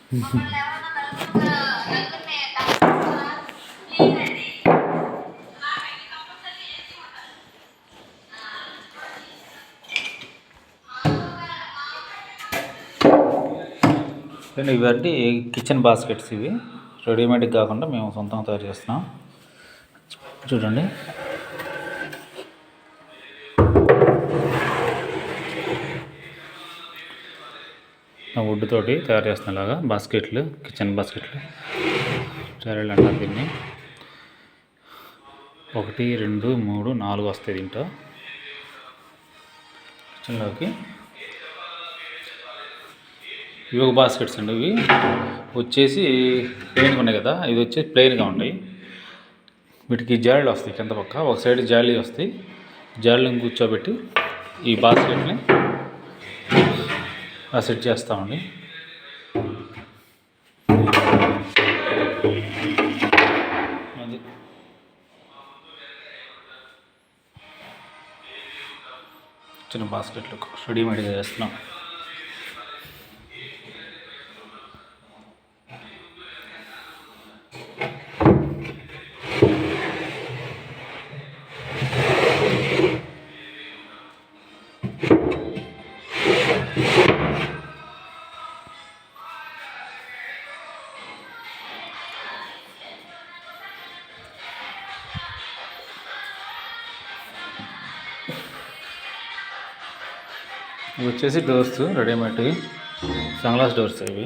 ఇవన్నీ kitchen baskets. ఇవి readymade కాకుండా మేము సొంతంగా తయారు చేస్తున్నాం. చూడండి, వుడ్ తోటి తయారు చేస్తున్నాం. ఇలాగా బాస్కెట్లు, కిచెన్ బాస్కెట్లు చారీలు అంటారు దీన్ని. 1 2 3 4 వస్తాయి దీంట్లో కిచెన్లోకి. ఇవి ఒక బాస్కెట్స్ అండి. ఇవి వచ్చేసి ప్లెయిన్గా ఉన్నాయి కదా, ఇది వచ్చేసి ప్లెయిన్గా ఉంటాయి. వీటికి జాలీలు వస్తాయి కింద పక్క, ఒక సైడ్ జాలీ వస్తాయి. జాలీలను కూర్చోబెట్టి ఈ బాస్కెట్ని సెట్ చేస్తామండి. చిన్న బాస్కెట్లు రెడీమేడ్గా చేస్తున్నాం. ఇవి వచ్చేసి డోర్స్ రెడీమేడ్ సన్గ్లాస్ డోర్స్. ఇవి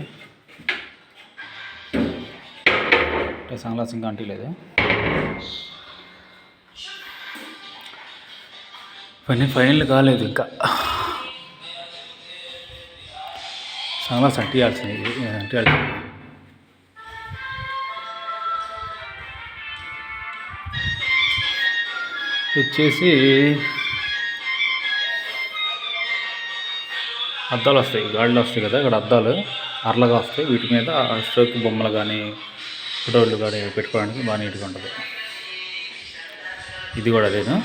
సన్గ్లాస్ ఇంకా అంటీ లేదు. ఫైనల్ కాలేదు ఇంకా. సన్గ్లాస్ అంటియాల్సింది వచ్చేసి అద్దాలు వస్తాయి, గాడిలో వస్తాయి కదా, ఇక్కడ అద్దాలు అర్లగా వస్తాయి. వీటి మీద స్ట్రోక్ బొమ్మలు కానీ ఫోటోలు కానీ పెట్టుకోవడానికి బాగా నీట్గా ఉంటుంది. ఇది కూడా అదేను.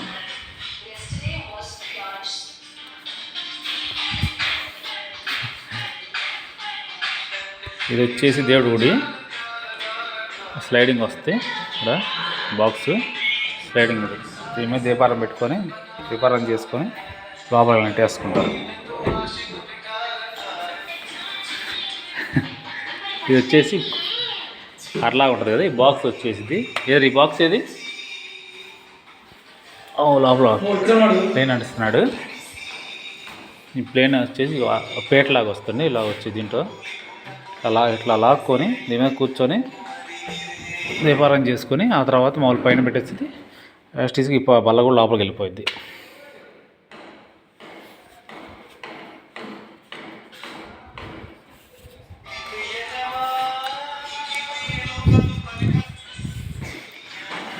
ఇది వచ్చేసి దేవుడి గుడి. స్లైడింగ్ వస్తే ఇక్కడ బాక్స్ స్లైడింగ్. ఇది దీని మీద దీపారం పెట్టుకొని దీపారం చేసుకొని లోపల వెంటేసుకుంటారు. ఇది వచ్చేసి అట్లా ఉంటుంది కదా, ఈ బాక్స్ వచ్చేసి ఏది ఈ బాక్స్ ఏది లోపల ప్లేన్ నడుస్తున్నాడు. ఈ ప్లేన్ వచ్చేసి పేటలాగా వస్తుంది. ఇలా వచ్చి దీంట్లో ఇట్లా లాక్కొని దీని మీద కూర్చొని దీపారం చేసుకొని ఆ తర్వాత మామూలు పైన పెట్టేసి యాస్టీస్కి బల్ల కూడా లోపలికి వెళ్ళిపోయింది.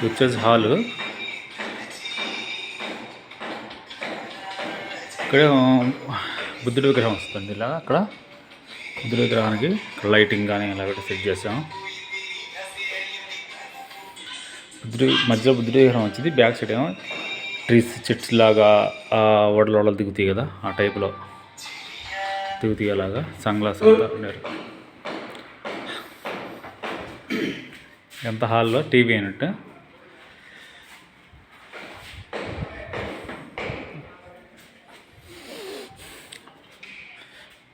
వచ్చేసి హాలు. ఇక్కడ బుద్ధుడి విగ్రహం వస్తుంది. ఇలా అక్కడ బుద్ధుడి విగ్రహానికి లైటింగ్ కానీ ఇలా పెట్టి సెట్ చేసాము. మధ్యలో బుద్ధుడి విగ్రహం వచ్చింది. బ్యాక్ సైడ్ ఏమో ట్రీస్ చెట్స్ లాగా ఓడలు దిగుతాయి కదా, ఆ టైపులో దిగుతాయి. అలాగా సన్గ్లాస్ ఉన్నారు. ఎంత హాల్లో టీవీ అయినట్టు.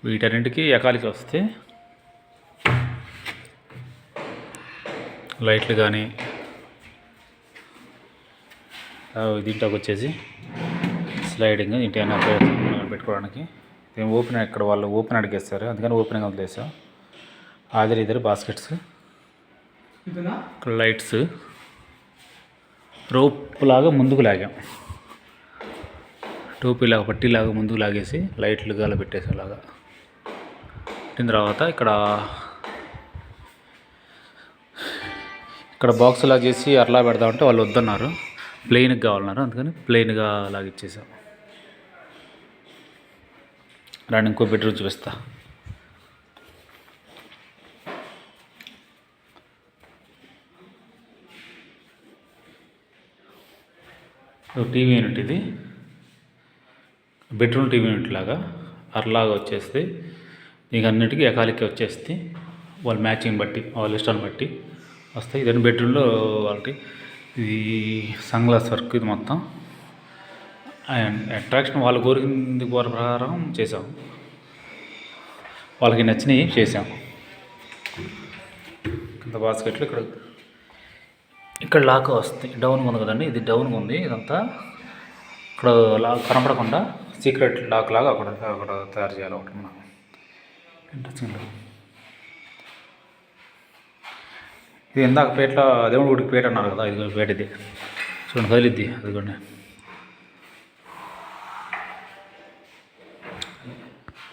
వీటన్నింటికి ఎకాలికి వస్తే లైట్లు కానీ దీంట్లోకి వచ్చేసి స్లైడింగ్ ఇంటి అయినా పెట్టుకోవడానికి. ఓపెన్ ఇక్కడ వాళ్ళు ఓపెన్ అడిగేస్తారు, అందుకని ఓపెన్గా వదిలేసాం. ఇద్దరు బాస్కెట్స్, లైట్స్ రోప్ లాగా ముందుకు లాగాం. టోపీలాగా పట్టీలాగా ముందుకు లాగేసి లైట్లు గాల పెట్టేసి అలాగా పెట్టిన తర్వాత ఇక్కడ బాక్స్ లాగా చేసి అట్లా పెడదామంటే వాళ్ళు వద్దన్నారు, ప్లెయిన్గా కావాలన్నారు. అందుకని ప్లెయిన్గా లాగా ఇచ్చేసాం. రాని ఇంకో బెడ్రూమ్ చూపిస్తా. టీవీ యూనిట్ ఇది, బెడ్రూమ్ టీవీ యూనిట్ లాగా అర్లాగా వచ్చేస్తే దీనికి అన్నిటికీ ఎకాలికి వచ్చేస్తే వాళ్ళ మ్యాచింగ్ బట్టి వాళ్ళ ఇష్టాన్ని బట్టి వస్తాయి. ఇదే బెడ్రూమ్లో వాళ్ళకి ఇది సన్గ్లాస్ వర్క్ ఇది మొత్తం అండ్ అట్రాక్షన్ వాళ్ళు కోరిన ప్రకారం చేసాం, వాళ్ళకి నచ్చినవి చేసాం. కింద బాస్కెట్లు ఇక్కడ లాక్ వస్తుంది, డౌన్గా ఉంది కదండి, ఇది డౌన్గా ఉంది. ఇదంతా ఇక్కడ లాక్ కనపడకుండా సీక్రెట్ లాక్ లాగా అక్కడ తయారు చేయాలి ఒకటి మనం. ఇంట్రెస్టింగ్. ఇది ఇందాక పేటలో దేవుడి గుడికి పేట అన్నారు కదా, ఇది పేట ఇది చూడండి కదిలిద్ది, అది కూడా